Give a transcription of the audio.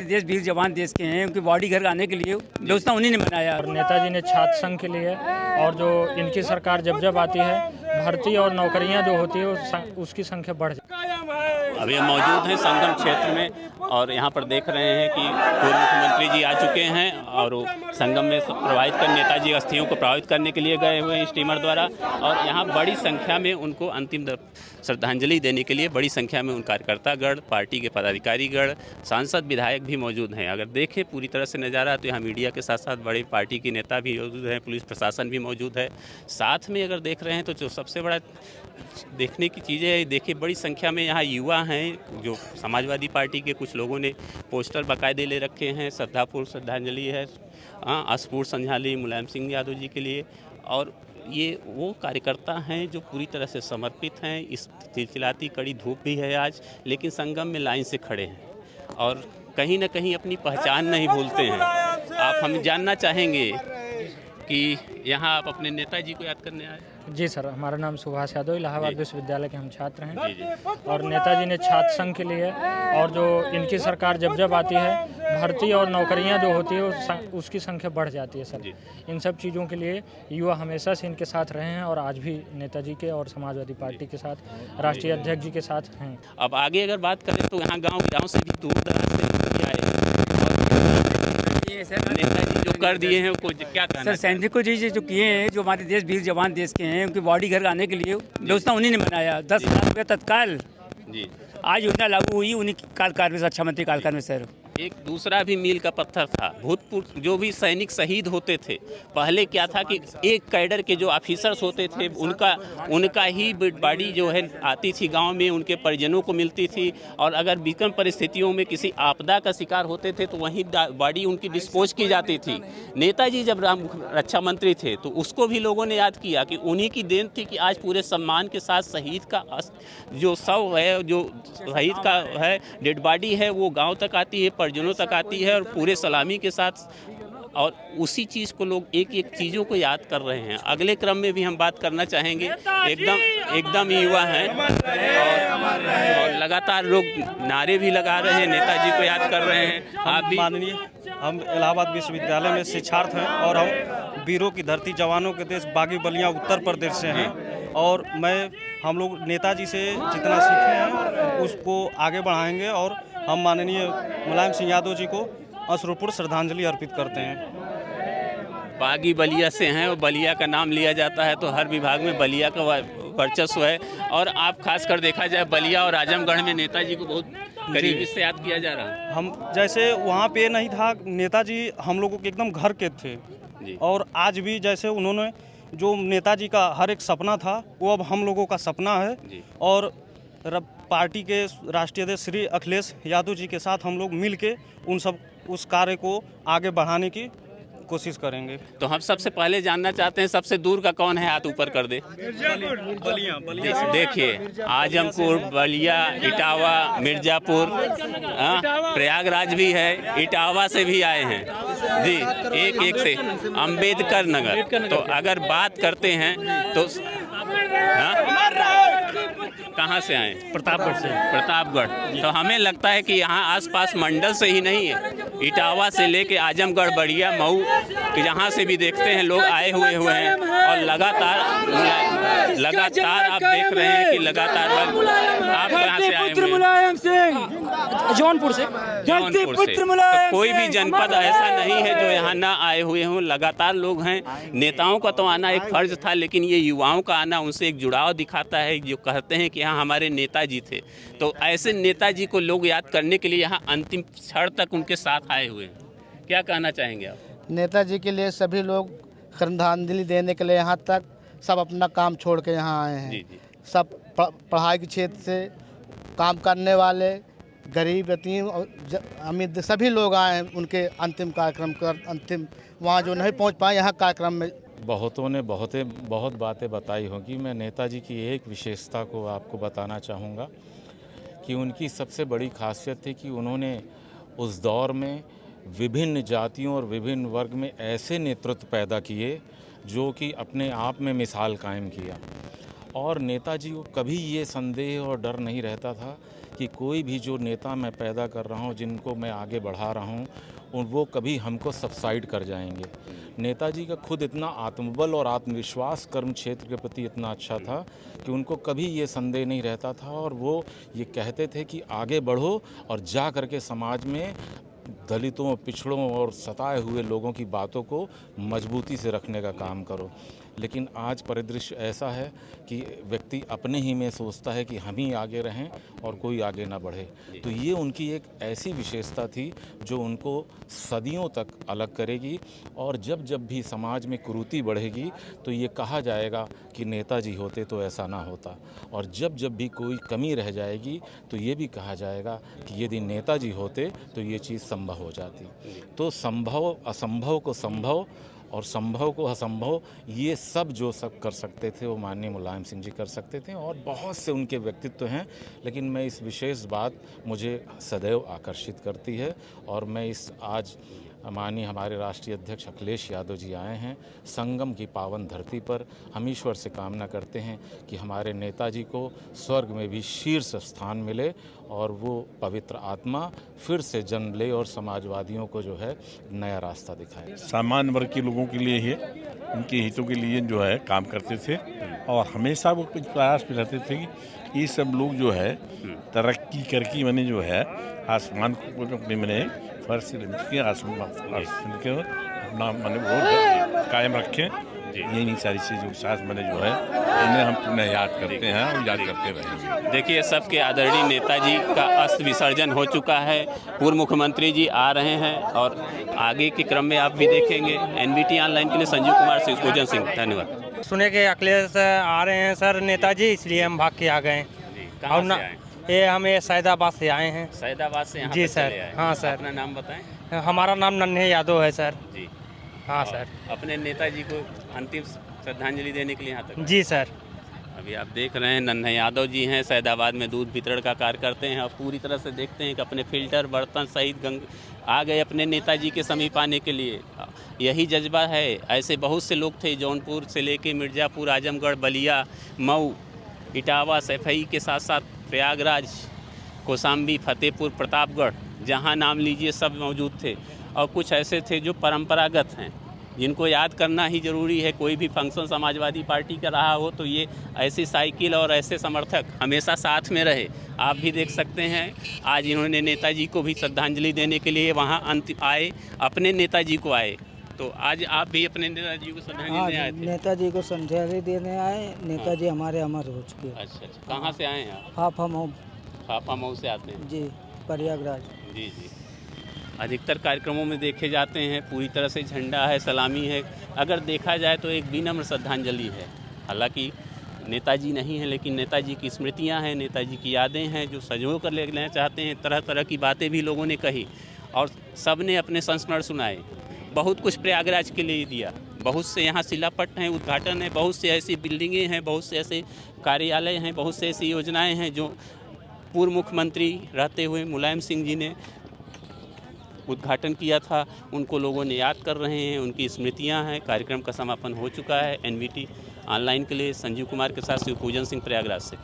देश वीर जवान देश के हैं, उनकी बॉडी घर आने के लिए व्यवस्था उन्हीं ने बनाया। और नेताजी ने छात्र संघ के लिए और जो इनकी सरकार जब जब आती है भर्ती और नौकरियां जो होती है उसकी संख्या बढ़ जाती है। अभी हम मौजूद हैं संगम क्षेत्र में और यहाँ पर देख रहे हैं कि पूर्व मुख्यमंत्री जी आ चुके हैं और वो संगम में प्रवाहित कर नेताजी अस्थियों को प्रभावित करने के लिए गए हुए हैं स्टीमर द्वारा। और यहाँ बड़ी संख्या में उनको अंतिम श्रद्धांजलि देने के लिए बड़ी संख्या में उन कार्यकर्तागण, पार्टी के पदाधिकारीगण, सांसद, विधायक भी मौजूद हैं। अगर देखें पूरी तरह से नज़ारा तो यहाँ मीडिया के साथ साथ बड़े पार्टी के नेता भी मौजूद हैं, पुलिस प्रशासन भी मौजूद है। साथ में अगर देख रहे हैं तो जो सबसे बड़ा देखने की चीज़ें है, देखिए बड़ी संख्या में यहाँ युवा हैं। जो समाजवादी पार्टी के कुछ लोगों ने पोस्टर बाकायदे ले रखे हैं, श्रद्धापूर्ण श्रद्धांजलि है अस्फुट संझाली मुलायम सिंह यादव जी के लिए। और ये वो कार्यकर्ता हैं जो पूरी तरह से समर्पित हैं। इस चिलचिलाती कड़ी धूप भी है आज, लेकिन संगम में लाइन से खड़े हैं और कहीं ना कहीं अपनी पहचान नहीं भूलते हैं। आप हम जानना चाहेंगे कि यहाँ आप अपने नेताजी को याद करने आए? जी सर, हमारा नाम सुभाष यादव, इलाहाबाद विश्वविद्यालय के हम छात्र हैं। जी जी। और नेताजी ने छात्र संघ के लिए और जो इनकी सरकार जब जब आती है भर्ती और नौकरियां जो होती है उसकी संख्या बढ़ जाती है सर। इन सब चीज़ों के लिए युवा हमेशा से इनके साथ रहे हैं और आज भी नेताजी के और समाजवादी पार्टी के साथ, राष्ट्रीय अध्यक्ष जी के साथ हैं। अब आगे अगर बात करें तो यहाँ गाँव से भी दूर दराज से आए नेताजी जो कर दिए हैं उनको क्या कहना? सर सैनिकों जी जो किए हैं, जो हमारे देश वीर जवान देश के हैं, उनकी बॉडी घर आने के लिए व्यवस्था उन्हीं ने बनाया। 10,000 रुपये तत्काल जी आज योजना लागू हुई उन्हीं काल में, रक्षा मंत्री कालकाल में सर। एक दूसरा भी मील का पत्थर था। भूतपूर्व जो भी सैनिक शहीद होते थे, पहले क्या था कि एक कैडर के जो ऑफिसर्स होते थे उनका ही बॉडी जो है आती थी गांव में, उनके परिजनों को मिलती थी। और अगर विकट परिस्थितियों में किसी आपदा का शिकार होते थे तो वहीं बॉडी उनकी डिस्पोज की जाती थी। नेताजी जब रक्षा मंत्री थे तो उसको भी लोगों ने याद किया कि उन्हीं की देन थी कि आज पूरे सम्मान के साथ शहीद का जो शव है, जो शहीद का है डेड बॉडी है, वो गाँव तक आती है, परिजनों तक आती है और पूरे सलामी के साथ। और उसी चीज़ को लोग एक एक चीज़ों को याद कर रहे हैं। अगले क्रम में भी हम बात करना चाहेंगे। एकदम युवा हैं और लगातार लोग नारे भी लगा रहे हैं, नेताजी को याद कर रहे हैं। आप भी माननीय, हम इलाहाबाद विश्वविद्यालय में शिक्षार्थ हैं और हम वीरों की धरती, जवानों के देश बागी बलिया उत्तर प्रदेश से हैं। और हम लोग नेताजी से जितना सीखे हैं उसको आगे बढ़ाएंगे और हम माननीय मुलायम सिंह यादव जी को अश्रुपूर्ण श्रद्धांजलि अर्पित करते हैं। बागी बलिया से हैं और बलिया का नाम लिया जाता है तो हर विभाग में बलिया का वर्चस्व है। और आप खासकर देखा जाए बलिया और आजमगढ़ में नेताजी को बहुत करीबी से याद किया जा रहा है। हम जैसे वहाँ पे नहीं था, नेताजी हम लोगों के एकदम घर के थे जी। और आज भी जैसे उन्होंने जो नेताजी का हर एक सपना था वो अब हम लोगों का सपना है जी। और पार्टी के राष्ट्रीय अध्यक्ष श्री अखिलेश यादव जी के साथ हम लोग मिल के उस कार्य को आगे बढ़ाने की कोशिश करेंगे। तो हम सबसे पहले जानना चाहते हैं सबसे दूर का कौन है, हाथ ऊपर कर दे। बलिया देखिए आजमपुर, बलिया, इटावा, मिर्जापुर, प्रयागराज भी है, इटावा से भी आए हैं जी, एक से अंबेडकर नगर। तो अगर बात करते हैं तो कहाँ से आए? प्रतापगढ़ से। प्रतापगढ़। तो हमें लगता है कि यहाँ आसपास मंडल से ही नहीं है, इटावा से लेके आजमगढ़, बड़िया, मऊ, जहाँ से भी देखते हैं लोग आए हुए हैं। और लगातार आप देख रहे हैं कि लगातार आप कहाँ से आए हुए? मुलायम सिंह, जौनपुर से। तो कोई भी जनपद ऐसा नहीं है जो यहाँ ना आए हुए हों। लगातार लोग हैं। नेताओं का तो आना एक फर्ज था, लेकिन ये युवाओं का आना उनसे एक जुड़ाव दिखाता है, जो कहते हैं कि यहाँ हमारे नेताजी थे। तो ऐसे नेताजी को लोग याद करने के लिए यहाँ अंतिम क्षण तक उनके साथ आए हुए हैं। क्या कहना चाहेंगे आप? नेताजी के लिए सभी लोग श्रद्धांजलि देने के लिए यहाँ तक सब अपना काम छोड़ के यहाँ आए हैं। जी जी। सब पढ़ाई के क्षेत्र से काम करने वाले, गरीब, यतीम, अमीर सभी लोग आए हैं उनके अंतिम कार्यक्रम कर। अंतिम वहाँ जो नहीं पहुँच पाए यहाँ कार्यक्रम में। बहुतों ने बहुत बातें बताई होंगी। मैं नेताजी की एक विशेषता को आपको बताना चाहूँगा कि उनकी सबसे बड़ी खासियत थी कि उन्होंने उस दौर में विभिन्न जातियों और विभिन्न वर्ग में ऐसे नेतृत्व पैदा किए जो कि अपने आप में मिसाल कायम किया। और नेताजी को कभी ये संदेह और डर नहीं रहता था कि कोई भी जो नेता मैं पैदा कर रहा हूँ, जिनको मैं आगे बढ़ा रहा हूँ, वो कभी हमको सबसाइड कर जाएंगे। नेताजी का खुद इतना आत्मबल और आत्मविश्वास कर्म क्षेत्र के प्रति इतना अच्छा था कि उनको कभी ये संदेह नहीं रहता था, और वो ये कहते थे कि आगे बढ़ो और जा करके समाज में दलितों, पिछड़ों और सताए हुए लोगों की बातों को मजबूती से रखने का काम करो। लेकिन आज परिदृश्य ऐसा है कि व्यक्ति अपने ही में सोचता है कि हम ही आगे रहें और कोई आगे ना बढ़े। तो ये उनकी एक ऐसी विशेषता थी जो उनको सदियों तक अलग करेगी, और जब जब भी समाज में कुरीति बढ़ेगी तो ये कहा जाएगा कि नेताजी होते तो ऐसा ना होता, और जब जब भी कोई कमी रह जाएगी तो ये भी कहा जाएगा कि यदि नेताजी होते तो ये चीज़ संभव हो जाती। तो संभव असंभव को संभव और संभव को असंभव, ये सब जो सब कर सकते थे वो माननीय मुलायम सिंह जी कर सकते थे, और बहुत से उनके व्यक्तित्व हैं। लेकिन मैं इस विशेष बात मुझे सदैव आकर्षित करती है, और मैं इस आज माननीय हमारे राष्ट्रीय अध्यक्ष अखिलेश यादव जी आए हैं संगम की पावन धरती पर। हम ईश्वर से कामना करते हैं कि हमारे नेताजी को स्वर्ग में भी शीर्ष स्थान मिले, और वो पवित्र आत्मा फिर से जन्म ले और समाजवादियों को जो है नया रास्ता दिखाए। सामान्य वर्ग के लोगों के लिए ही, उनके हितों के लिए जो है काम करते थे, और हमेशा वो कुछ प्रयास में रहते थे कि ये सब लोग जो है तरक्की करके मैंने जो है आसमान को अपने मैंने फर्श से आसमान के अपना मैंने वो कायम रखें। यही सारी चीज़ जो साथ मैंने जो है इन्हें हम पुनः याद करते हैं और याद करते रहेंगे। देखिए, सबके आदरणीय नेताजी का अस्थि विसर्जन हो चुका है। पूर्व मुख्यमंत्री जी आ रहे हैं, और आगे के क्रम में आप भी देखेंगे। एनवीटी ऑनलाइन के लिए संजीव कुमार से पूजन सिंह, धन्यवाद। सुने के अखिलेश आ रहे हैं सर नेताजी, इसलिए हम भाग के आ गए। कहाँ से आए? ये हम सैदाबाद से आए हैं। सैदाबाद से यहाँ जी पे सर। चले आए। हाँ सर। अपना नाम बताएं। हमारा नाम नन्हे यादव है सर। जी हाँ सर। अपने नेताजी को अंतिम श्रद्धांजलि देने के लिए यहाँ तक। जी सर। अभी आप देख रहे हैं नन्हे यादव जी हैं, सैदाबाद में दूध वितरण का कार्य करते हैं, और पूरी तरह से देखते हैं कि अपने फिल्टर बर्तन सहित आ गए अपने नेताजी के समीप आने के लिए। यही जज्बा है। ऐसे बहुत से लोग थे, जौनपुर से लेके मिर्ज़ापुर, आजमगढ़, बलिया, मऊ, इटावा, सैफई के साथ साथ प्रयागराज, कौशाम्बी, फतेहपुर, प्रतापगढ़, जहाँ नाम लीजिए सब मौजूद थे। और कुछ ऐसे थे जो परंपरागत हैं, जिनको याद करना ही ज़रूरी है। कोई भी फंक्शन समाजवादी पार्टी का रहा हो तो ये ऐसी साइकिल और ऐसे समर्थक हमेशा साथ में रहे। आप भी देख सकते हैं, आज इन्होंने नेताजी को भी श्रद्धांजलि देने के लिए वहाँ अंतिम आए, अपने नेताजी को आए। तो आज आप भी अपने नेताजी को श्रद्धांजलि देने आए थे? नेताजी को श्रद्धांजलि देने आए। नेताजी हमारे अमर हो चुके हैं। अच्छा अच्छा, कहाँ से आए हैं आप? हाफा मऊ से आते हैं जी, प्रयागराज। जी जी। अधिकतर कार्यक्रमों में देखे जाते हैं पूरी तरह से झंडा है, सलामी है। अगर देखा जाए तो एक विनम्र श्रद्धांजलि है। हालांकि नेताजी नहीं है, लेकिन नेताजी की स्मृतियां हैं, नेताजी की यादें हैं जो सजो कर लेना चाहते हैं। तरह तरह की बातें भी लोगों ने कही, और सब ने अपने संस्मरण सुनाए। बहुत कुछ प्रयागराज के लिए दिया। बहुत से यहाँ शिलापट हैं, उद्घाटन है, बहुत से ऐसी बिल्डिंगें हैं, बहुत से ऐसे कार्यालय हैं, बहुत से ऐसी योजनाएँ हैं जो पूर्व मुख्यमंत्री रहते हुए मुलायम सिंह जी ने उद्घाटन किया था। उनको लोगों ने याद कर रहे हैं, उनकी स्मृतियां हैं। कार्यक्रम का समापन हो चुका है। एनवीटी ऑनलाइन के लिए संजीव कुमार के साथ शिव पूजन सिंह, प्रयागराज से।